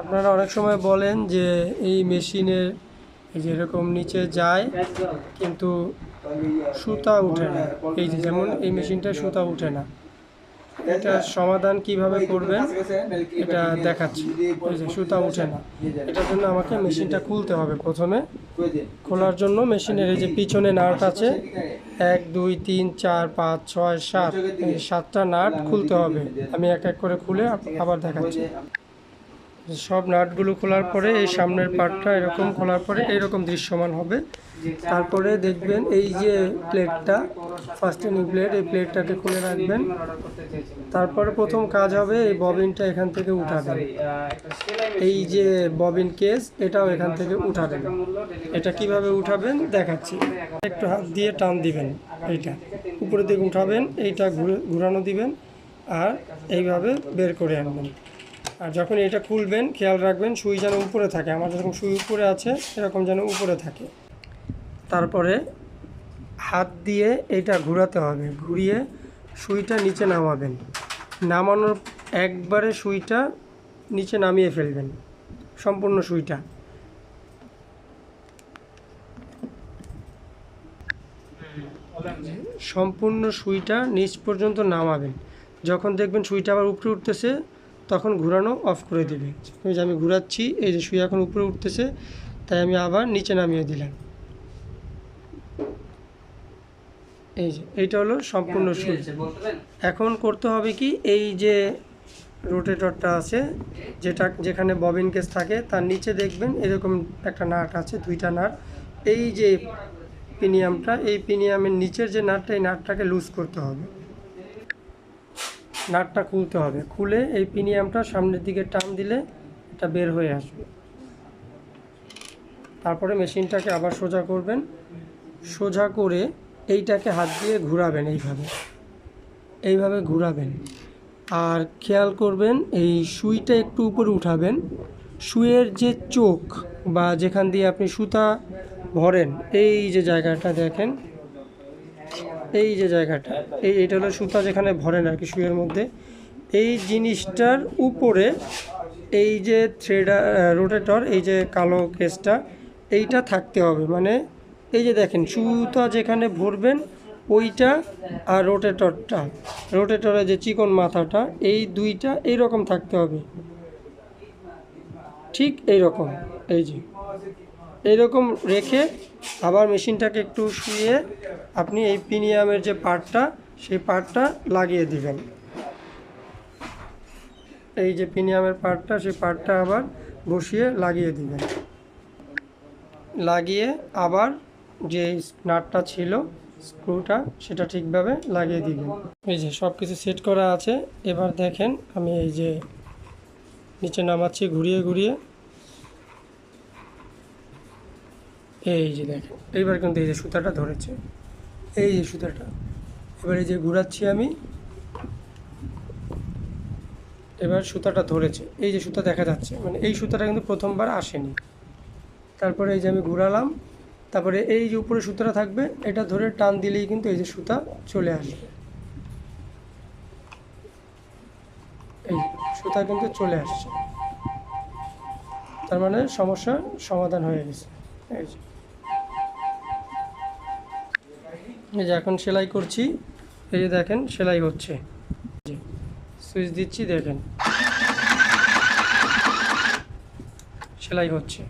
আপনারা অনেক সময় বলেন যে এই মেশিনের এই যে এরকম নিচে যায় কিন্তু সুতা উঠে না। এই যে যেমন এই মেশিনটা সুতা উঠে না, এটার সমাধান কিভাবে করবেন এটা দেখাচ্ছি। এই যে সুতা উঠে না, এটার জন্য আমাকে মেশিনটা খুলতে হবে। প্রথমে খোলার জন্য মেশিনের এই যে পিছনে নাট আছে 1 2 3 4 5 6 7, এই 7টা নাট খুলতে হবে। আমি এক এক করে খুলে আবার দেখাচ্ছি। সব নাটগুলো খোলার পরে এই সামনের পার্টটা এরকম খোলার পরে এইরকম দৃশ্যমান হবে। তারপরে দেখবেন এই যে প্লেটটা, ফাস্টেনিং প্লেট, এই প্লেটটাকে খুলে রাখবেন। তারপরে প্রথম কাজ হবে এই ববিনটা এখান থেকে উঠাবেন। এই যে ববিন কেস, এটাও এখান থেকে উঠাবেন। এটা কিভাবে উঠাবেন দেখাচ্ছি। একটু হাত দিয়ে টান দিবেন, এইটা উপরের দিকে উঠাবেন, এইটা ঘুরানো দিবেন আর এইভাবে বের করে আনবেন। আর যখন এটা খুলবেন খেয়াল রাখবেন সুই যেন উপরে থাকে। আমার যেরকম সুই উপরে আছে এরকম যেন উপরে থাকে। তারপরে হাত দিয়ে এটা ঘোরাতে হবে, ঘুরিয়ে সুইটা নিচে নামাবেন। নামানোর একবারে সুইটা নিচে নামিয়ে ফেলবেন, সম্পূর্ণ সুইটা। সম্পূর্ণ সুইটা নিচ পর্যন্ত নামাবেন। যখন দেখবেন সুইটা আবার উপরে উঠতেছে তখন ঘোরানো অফ করে দেবে। এই যে আমি ঘোরাচ্ছি, এই যে সুই এখন উপরে উঠতেছে, তাই আমি আবার নিচে নামিয়ে দিলাম। এই যে এইটা হলো সম্পূর্ণ সুই। এখন করতে হবে কি, এই যে রোটেটরটা আছে যেখানে ববিন কেস থাকে তার নিচে দেখবেন এরকম একটা নাট আছে, 2টা নাট। এই যে পিনিয়ামটা, এই পিনিয়ামের নিচের যে নাটটা, এই নাটটাকে লুজ করতে হবে। নাটটা খুলতে হবে, খুলে এই পিনিয়ামটা সামনের দিকে টান দিলে এটা বের হয়ে আসবে। তারপরে মেশিনটাকে আবার সোজা করবেন। সোজা করে এইটাকে হাত দিয়ে ঘোরাবেন, এইভাবে ঘোরাবেন। আর খেয়াল করবেন এই সুইটা একটু উপরে উঠাবেন। সুইয়ের যে চোখ বা যেখান দিয়ে আপনি সুতা ভরেন, এই যে জায়গাটা দেখেন, এই যে জায়গাটা, এইটা হলো সুতা যেখানে ভরেন আর কি সুইয়ের মধ্যে। এই জিনিসটার উপরে এই যে রোটেটর, এই যে কালো কেসটা, এইটা থাকতে হবে। মানে এই যে দেখেন সুতা যেখানে ভরবেন ওইটা আর রোটেটরের যে চিকন মাথাটা, এই দুইটা এইরকম থাকতে হবে, ঠিক এইরকম। এই যে এইরকম রেখে আবার মেশিনটাকে একটু শুয়ে আপনি এই পিনিয়ামের যে পার্টটা, সেই পার্টটা লাগিয়ে দিবেন। এই যে পিনিয়ামের পার্টটা, সেই পার্টটা আবার বসিয়ে লাগিয়ে দিবেন। লাগিয়ে আবার যে নাটটা ছিল স্ক্রুটা, সেটা ঠিকভাবে লাগিয়ে দিবেন। এই যে সব কিছু সেট করা আছে। এবার দেখেন আমি এই যে নিচে নামাচ্ছি ঘুরিয়ে ঘুরিয়ে। এই যে দেখেন এইবার কিন্তু এই যে সুতাটা ধরেছে, এই যে সুতাটা। এবার এই যে ঘুরাচ্ছি আমি, এবার সুতাটা ধরেছে, এই যে সুতা দেখা যাচ্ছে, মানে এই সুতাটা কিন্তু প্রথমবার আসেনি। তারপরে এই যে আমি ঘুরালাম, তারপরে এই যে উপরে সুতাটা থাকবে, এটা ধরে টান দিলেই কিন্তু এই যে সুতা চলে আসবে। এই সুতা কিন্তু চলে আসছে, তার মানে সমস্যার সমাধান হয়ে গেছে। এই যে এখন সেলাই করছি, এই যে দেখেন সেলাই হচ্ছে। সুইচ দিচ্ছি, দেখেন সেলাই হচ্ছে।